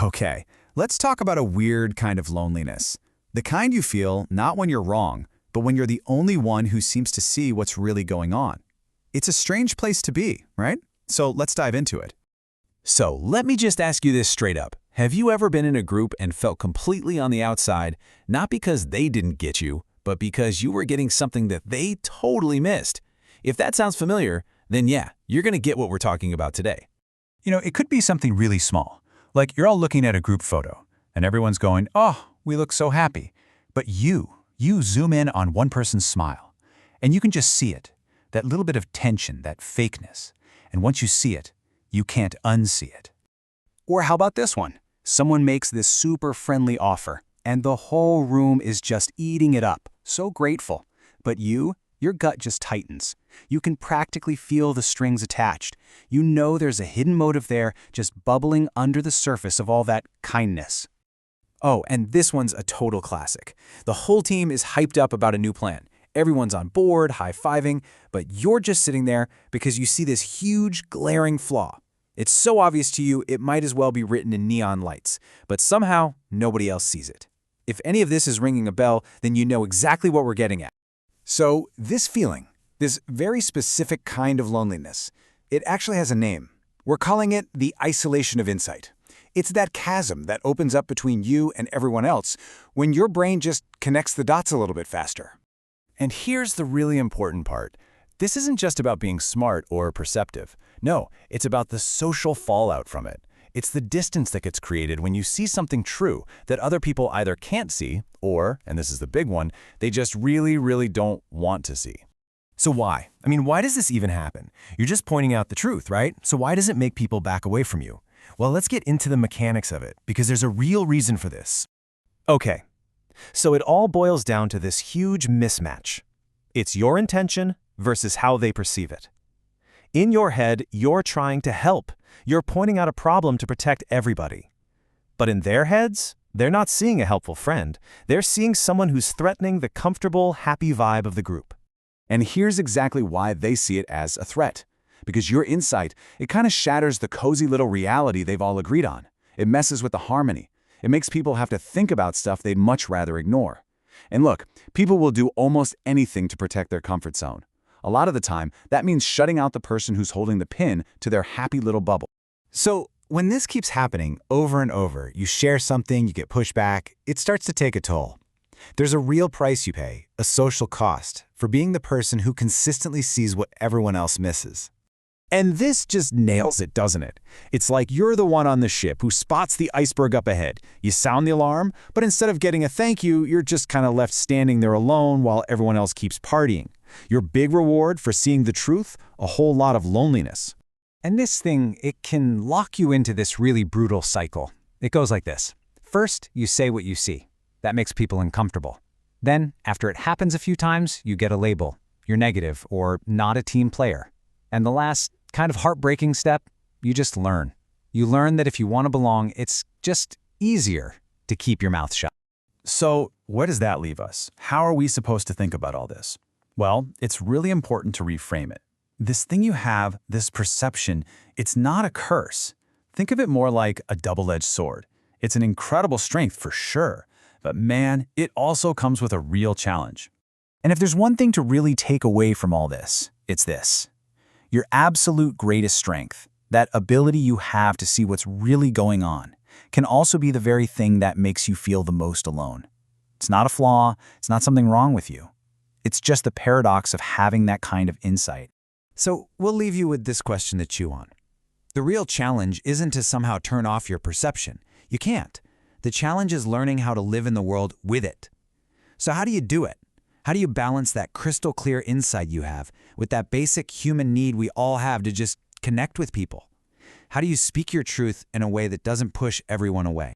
Okay, let's talk about a weird kind of loneliness. The kind you feel not when you're wrong, but when you're the only one who seems to see what's really going on. It's a strange place to be, right? So let's dive into it. So let me just ask you this straight up. Have you ever been in a group and felt completely on the outside, not because they didn't get you, but because you were getting something that they totally missed? If that sounds familiar, then yeah, you're going to get what we're talking about today. It could be something really small. Like you're all looking at a group photo, and everyone's going, "Oh, we look so happy." But you zoom in on one person's smile, and you can just see it, that little bit of tension, that fakeness. And once you see it, you can't unsee it. Or how about this one? Someone makes this super friendly offer, and the whole room is just eating it up, so grateful. But your gut just tightens. You can practically feel the strings attached. You know there's a hidden motive there just bubbling under the surface of all that kindness. Oh, and this one's a total classic. The whole team is hyped up about a new plan. Everyone's on board, high-fiving, but you're just sitting there because you see this huge, glaring flaw. It's so obvious to you, it might as well be written in neon lights, but somehow nobody else sees it. If any of this is ringing a bell, then you know exactly what we're getting at. So this feeling, this very specific kind of loneliness, it actually has a name. We're calling it the isolation of insight. It's that chasm that opens up between you and everyone else when your brain just connects the dots a little bit faster. And here's the really important part. This isn't just about being smart or perceptive. No, it's about the social fallout from it. It's the distance that gets created when you see something true that other people either can't see or, and this is the big one, they just really don't want to see. So why? Why does this even happen? You're just pointing out the truth, right? So why does it make people back away from you? Well, let's get into the mechanics of it, because there's a real reason for this. Okay, so it all boils down to this huge mismatch. It's your intention versus how they perceive it. In your head, you're trying to help. You're pointing out a problem to protect everybody. But in their heads, they're not seeing a helpful friend. They're seeing someone who's threatening the comfortable, happy vibe of the group. And here's exactly why they see it as a threat. Because your insight, it kind of shatters the cozy little reality they've all agreed on. It messes with the harmony. It makes people have to think about stuff they'd much rather ignore. And look, people will do almost anything to protect their comfort zone. A lot of the time, that means shutting out the person who's holding the pin to their happy little bubble. So when this keeps happening over and over, you share something, you get pushback, it starts to take a toll. There's a real price you pay, a social cost, for being the person who consistently sees what everyone else misses. And this just nails it, doesn't it? It's like you're the one on the ship who spots the iceberg up ahead. You sound the alarm, but instead of getting a thank you, you're just kind of left standing there alone while everyone else keeps partying. Your big reward for seeing the truth? A whole lot of loneliness. And this thing, it can lock you into this really brutal cycle. It goes like this. First, you say what you see. That makes people uncomfortable. Then, after it happens a few times, you get a label. You're negative or not a team player. And the last kind of heartbreaking step, you just learn. You learn that if you want to belong, it's just easier to keep your mouth shut. So where does that leave us? How are we supposed to think about all this? Well, it's really important to reframe it. This thing you have, this perception, it's not a curse. Think of it more like a double-edged sword. It's an incredible strength for sure, but man, it also comes with a real challenge. And if there's one thing to really take away from all this, it's this. Your absolute greatest strength, that ability you have to see what's really going on, can also be the very thing that makes you feel the most alone. It's not a flaw, it's not something wrong with you. It's just the paradox of having that kind of insight. So we'll leave you with this question to chew on. The real challenge isn't to somehow turn off your perception. You can't. The challenge is learning how to live in the world with it. So how do you do it? How do you balance that crystal clear insight you have with that basic human need we all have to just connect with people? How do you speak your truth in a way that doesn't push everyone away?